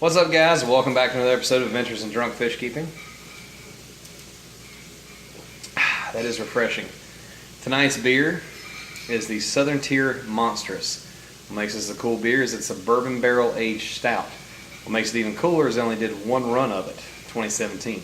What's up, guys? Welcome back to another episode of Adventures in Drunk Fish Keeping. That is refreshing. Tonight's beer is the Southern Tier Monstrous. What makes this a cool beer is it's a bourbon barrel aged stout. What makes it even cooler is I only did one run of it, 2017.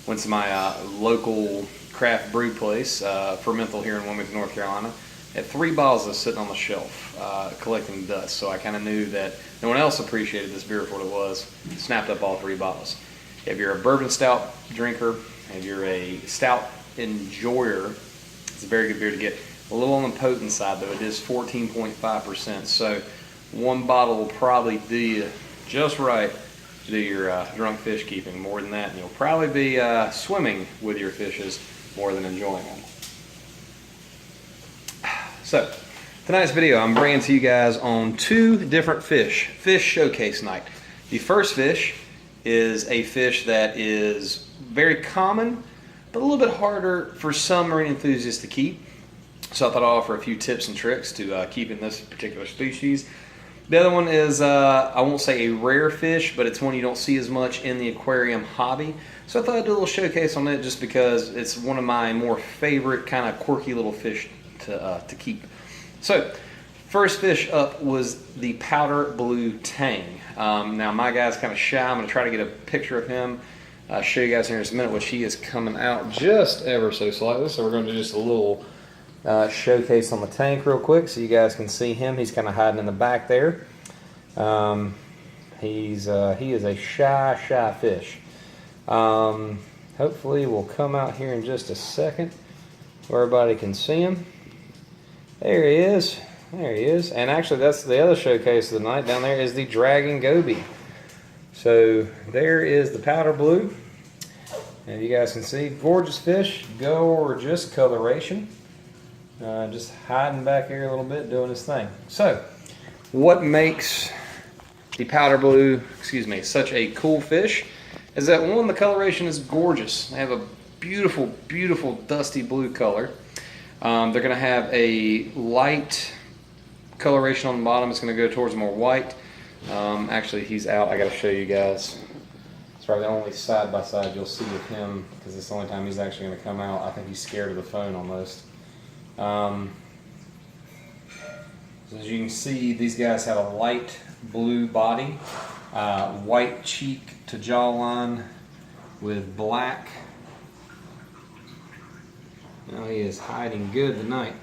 Went to my local craft brew place, Fermental, here in Wilmington, North Carolina. Had 3 bottles of sitting on the shelf, collecting dust, so I kind of knew that no one else appreciated this beer for what it was. Snapped up all 3 bottles. If you're a bourbon stout drinker, if you're a stout enjoyer, it's a very good beer to get. A little on the potent side, though. It is 14.5%, so one bottle will probably do you just right to do your drunk fish keeping. More than that, and you'll probably be swimming with your fishes more than enjoying them. So, tonight's video I'm bringing to you guys on 2 different fish showcase night. The first fish is a fish that is very common, but a little bit harder for some marine enthusiasts to keep. So I thought I'd offer a few tips and tricks to keeping this particular species. The other one is, I won't say a rare fish, but it's one you don't see as much in the aquarium hobby. So I thought I'd do a little showcase on it just because it's one of my more favorite kind of quirky little fish to keep. So, first fish up was the powder blue tang. Now my guy's kind of shy. I'm going to try to get a picture of him. I'll show you guys here in just a minute, which he is coming out just ever so slightly. So we're going to do just a little showcase on the tank real quick so you guys can see him. He's kind of hiding in the back there. He is a shy fish. Hopefully we'll come out here in just a second where everybody can see him. There he is. There he is. And actually, that's the other showcase of the night. Down there is the dragon goby. So there is the powder blue. And you guys can see, gorgeous fish, gorgeous coloration. Just hiding back here a little bit, doing his thing. So, what makes the powder blue, such a cool fish is that, one, the coloration is gorgeous. They have a beautiful, beautiful dusty blue color. They're going to have a light coloration on the bottom. It's going to go towards more white. Actually, he's out. I got to show you guys. It's probably the only side by side you'll see of him because it's the only time he's actually going to come out. I think he's scared of the phone almost. So as you can see, these guys have a light blue body, white cheek to jawline with black. Now he is hiding good tonight.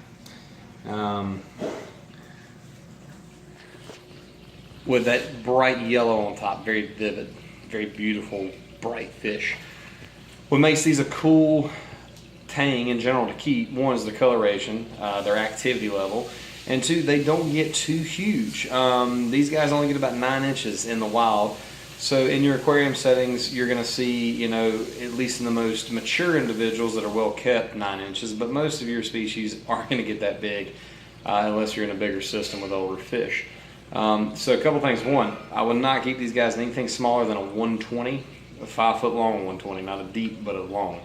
With that bright yellow on top, very vivid, very beautiful, bright fish. What makes these a cool tang in general to keep, one is the coloration, their activity level, and 2, they don't get too huge. These guys only get about 9 inches in the wild. So in your aquarium settings, you're going to see, at least in the most mature individuals that are well kept, 9 inches, but most of your species aren't going to get that big unless you're in a bigger system with older fish. So a couple things. One, I would not keep these guys in anything smaller than a 120, a 5-foot long 120, not a deep, but a long.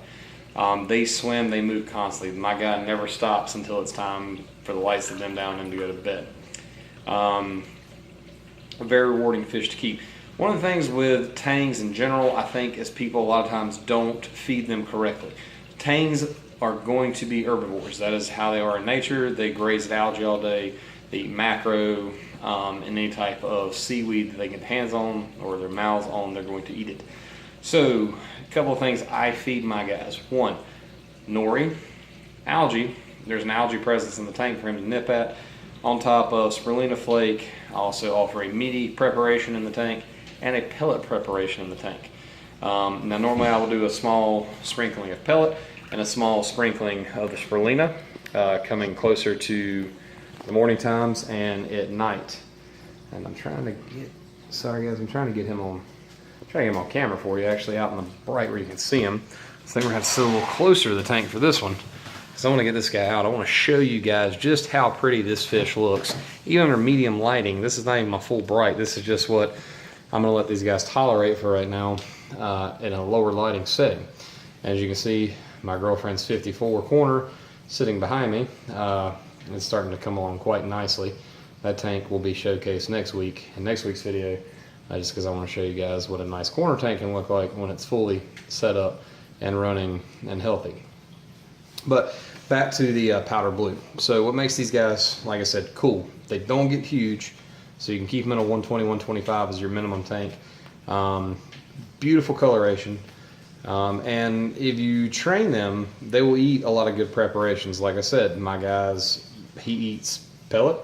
They swim, they move constantly. My guy never stops until it's time for the lights to dim down and to go to bed. A very rewarding fish to keep. One of the things with tangs in general, I think, is people a lot of times don't feed them correctly. Tangs are going to be herbivores. That is how they are in nature. They graze at algae all day. They eat macro and any type of seaweed that they get hands on or their mouths on, they're going to eat it. So, a couple of things I feed my guys. One, nori, algae. There's an algae presence in the tank for him to nip at. On top of spirulina flake, I also offer a meaty preparation in the tank and a pellet preparation in the tank. Now normally I will do a small sprinkling of pellet and a small sprinkling of the spirulina coming closer to the morning times and at night. And I'm trying to get him on camera for you, actually out in the bright where you can see him. I think we're going to have to sit a little closer to the tank for this one. So I want to get this guy out. I want to show you guys just how pretty this fish looks. Even under medium lighting, this is not even my full bright. This is just what I'm going to let these guys tolerate for right now in a lower lighting setting. As you can see, my girlfriend's 54 corner sitting behind me. It's starting to come along quite nicely. That tank will be showcased next week. In next week's video, just because I want to show you guys what a nice corner tank can look like when it's fully set up and running and healthy. But back to the powder blue. So what makes these guys, like I said, cool? They don't get huge, so you can keep them in a 120, 125 as your minimum tank. Beautiful coloration. And if you train them, they will eat a lot of good preparations. Like I said, my guys, he eats pellet,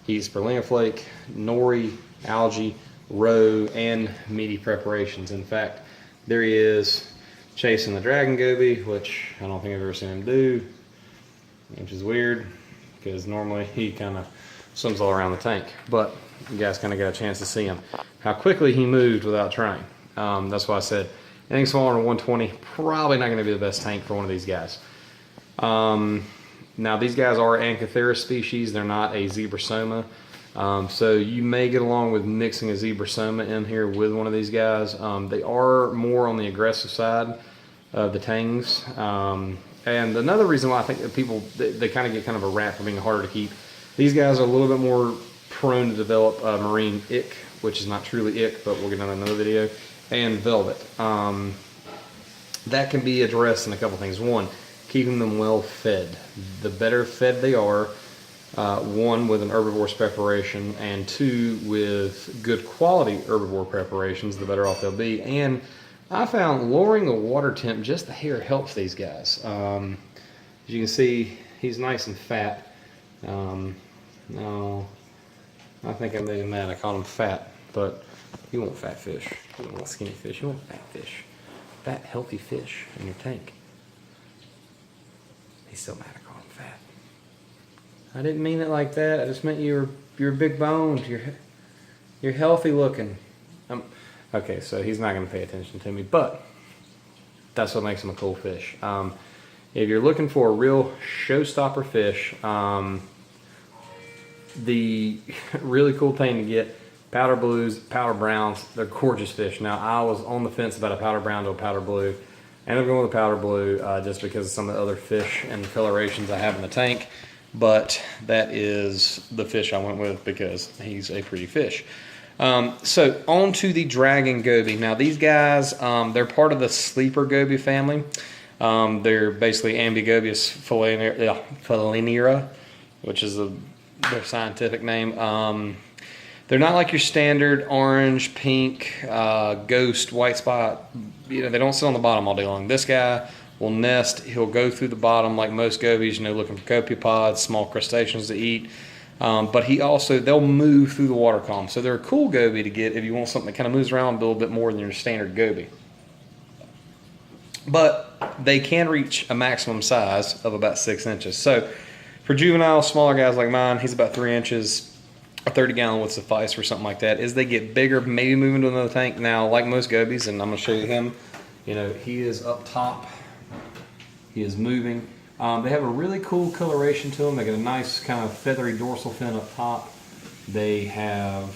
he eats spirulina flake, nori, algae, roe, and meaty preparations. In fact, there he is chasing the dragon goby, which I don't think I've ever seen him do, which is weird because normally he kind of swims all around the tank. But you guys kind of got a chance to see him. How quickly he moved without trying. That's why I said anything smaller than 120, probably not going to be the best tank for one of these guys. Now these guys are Anchithera species, they're not a zebrasoma. So you may get along with mixing a zebrasoma in here with one of these guys. They are more on the aggressive side of the tangs. And another reason why I think that people, they kind of get kind of a rap for being harder to keep. These guys are a little bit more prone to develop marine ick, which is not truly ick, but we'll get on another video, and velvet. That can be addressed in a couple things. One, keeping them well fed. The better fed they are, one, with an herbivore's preparation, and two, with good quality herbivore preparations, the better off they'll be. And I found lowering the water temp just a hair helps these guys. As you can see, he's nice and fat. No, I think I made him mad. I called him fat, but you want fat fish. You don't want skinny fish. You want fat fish. Fat, healthy fish in your tank. He's still mad I called him fat. I didn't mean it like that. I just meant you're big boned. You're healthy looking. Okay, so he's not going to pay attention to me, but that's what makes him a cool fish. If you're looking for a real showstopper fish, the really cool thing to get, powder blues, powder browns, they're gorgeous fish. Now, I was on the fence about a powder brown to a powder blue. I ended up going with a powder blue just because of some of the other fish and colorations I have in the tank. But that is the fish I went with because he's a pretty fish. So on to the dragon goby. Now these guys, they're part of the sleeper goby family. They're basically Ambigobius felinera, which is their scientific name. They're not like your standard orange, pink, ghost, white spot. You know, they don't sit on the bottom all day long. This guy will nest. He'll go through the bottom like most gobies, you know, looking for copepods, small crustaceans to eat. But they'll move through the water column. So they're a cool goby to get if you want something that kind of moves around a little bit more than your standard goby. But they can reach a maximum size of about 6 inches. So for juvenile, smaller guys like mine, he's about 3 inches. A 30-gallon would suffice for something like that. As they get bigger, maybe move into another tank. Now, like most gobies, and I'm going to show you him, you know, he is up top. He is moving. They have a really cool coloration to them. They got a nice kind of feathery dorsal fin up top. They have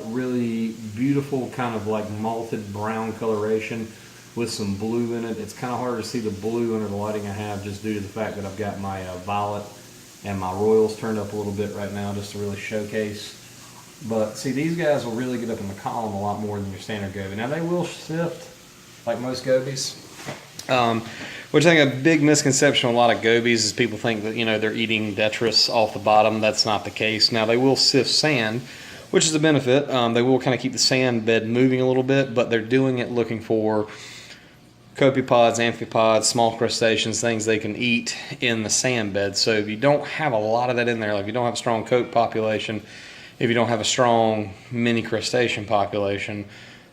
really beautiful kind of like malted brown coloration with some blue in it. It's kind of hard to see the blue under the lighting I have just due to the fact that I've got my violet and my royals turned up a little bit right now just to really showcase. But see, these guys will really get up in the column a lot more than your standard goby. Now they will sift like most gobies. Which I think a big misconception of a lot of gobies is people think that, you know, they're eating detritus off the bottom. That's not the case. Now they will sift sand, which is a benefit. They will kind of keep the sand bed moving a little bit, but they're doing it looking for copepods, amphipods, small crustaceans, things they can eat in the sand bed. So if you don't have a lot of that in there, like if you don't have a strong cope population, if you don't have a strong mini crustacean population,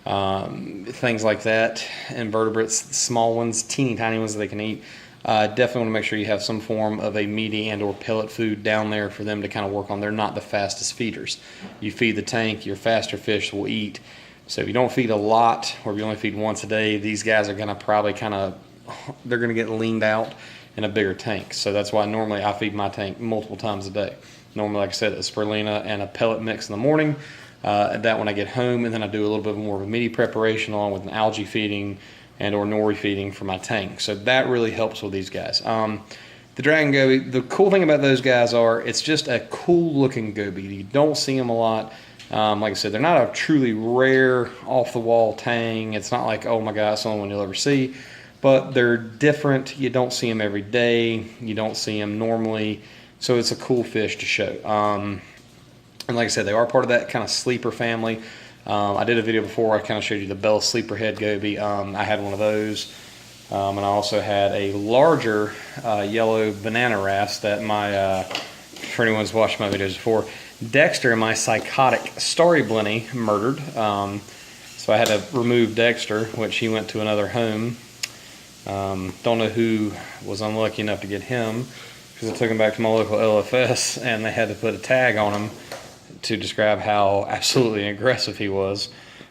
things like that, invertebrates, small ones, teeny tiny ones that they can eat, definitely want to make sure you have some form of a meaty and or pellet food down there for them to kind of work on. They're not the fastest feeders. You feed the tank, your faster fish will eat. So if you don't feed a lot, or if you only feed once a day, these guys are going to probably they're going to get leaned out in a bigger tank. So that's why normally I feed my tank multiple times a day. Normally, like I said, a spirulina and a pellet mix in the morning. That when I get home, and then I do a little bit more of a meaty preparation along with an algae feeding and or nori feeding for my tank. So that really helps with these guys. The dragon goby, the cool thing about those guys it's just a cool looking goby. You don't see them a lot. Like I said, they're not a truly rare off-the-wall tang. It's not like, oh my God, it's the only one you'll ever see. But they're different. You don't see them every day. You don't see them normally. So it's a cool fish to show. And like I said, they are part of that kind of sleeper family. I did a video before. I kind of showed you the Bell sleeperhead goby. I had one of those. And I also had a larger yellow banana wrasse that my, for anyone who's watched my videos before, Dexter, my psychotic starry blenny, murdered. So I had to remove Dexter, which he went to another home. Don't know who was unlucky enough to get him, because I took him back to my local LFS and they had to put a tag on him to describe how absolutely aggressive he was.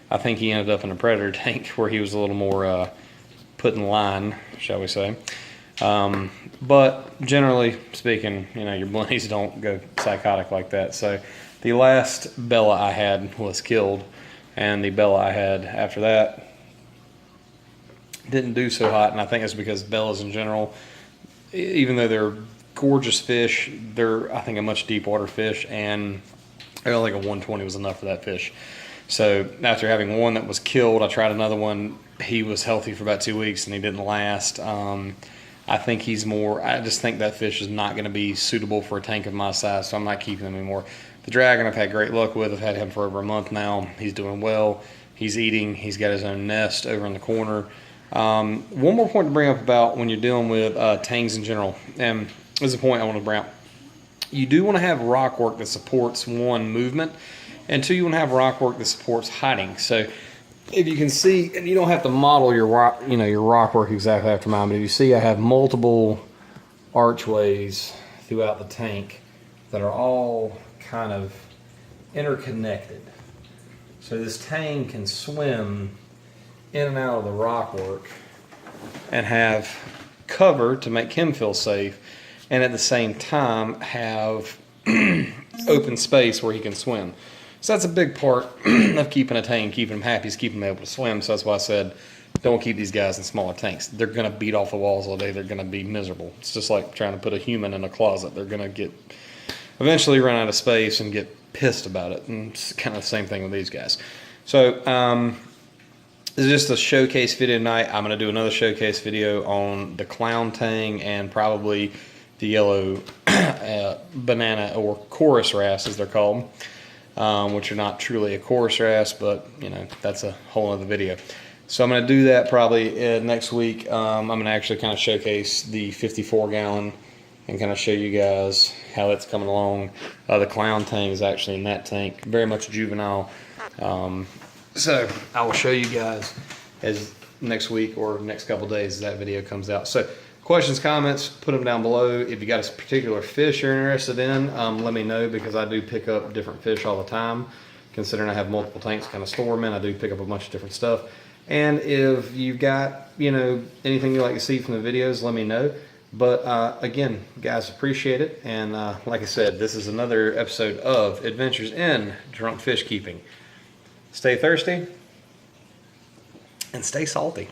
I think he ended up in a predator tank where he was a little more put in line, shall we say. But generally speaking, you know, your blennies don't go psychotic like that. So the last Bella I had was killed, and the Bella I had after that didn't do so hot. And I think it's because Bellas in general, even though they're gorgeous fish, they're, I think, a much deep water fish, and I don't think a 120 was enough for that fish. So after having one that was killed, I tried another one. He was healthy for about 2 weeks and he didn't last. I think he's more, I just think that fish is not going to be suitable for a tank of my size, so I'm not keeping him anymore. The dragon I've had great luck with. I've had him for over a month now. He's doing well. He's eating. He's got his own nest over in the corner. One more point to bring up about when you're dealing with tangs in general, and this is a point I want to bring up. You do want to have rock work that supports, one, movement, and two, you want to have rock work that supports hiding. So if you can see, and you don't have to model your rock, you know, your rock work exactly after mine, but if you see, I have multiple archways throughout the tank that are all kind of interconnected. So this tang can swim in and out of the rock work and have cover to make him feel safe, and at the same time have open space where he can swim. So that's a big part of keeping a tang, keeping him happy, is keeping him able to swim. So that's why I said don't keep these guys in smaller tanks. They're going to beat off the walls all day. They're going to be miserable. It's just like trying to put a human in a closet. They're going to eventually run out of space and get pissed about it. And it's kind of the same thing with these guys. So this is just a showcase video tonight. I'm going to do another showcase video on the clown tang and probably the yellow banana or chorus wrasse, as they're called, which are not truly a chorus wrasse, but you know, that's a whole other video. So I'm going to do that probably next week. I'm going to actually kind of showcase the 54-gallon and kind of show you guys how it's coming along. The clown tang is actually in that tank, very much juvenile. So I will show you guys as next week or next couple days as that video comes out. So questions, comments, put them down below. If you got a particular fish you're interested in, let me know, because I do pick up different fish all the time. Considering I have multiple tanks kind of store them in, I do pick up a bunch of different stuff. And if you've got, you know, anything you'd like to see from the videos, let me know. But again, guys, appreciate it. And like I said, this is another episode of Adventures in Drunk Fish Keeping. Stay thirsty and stay salty.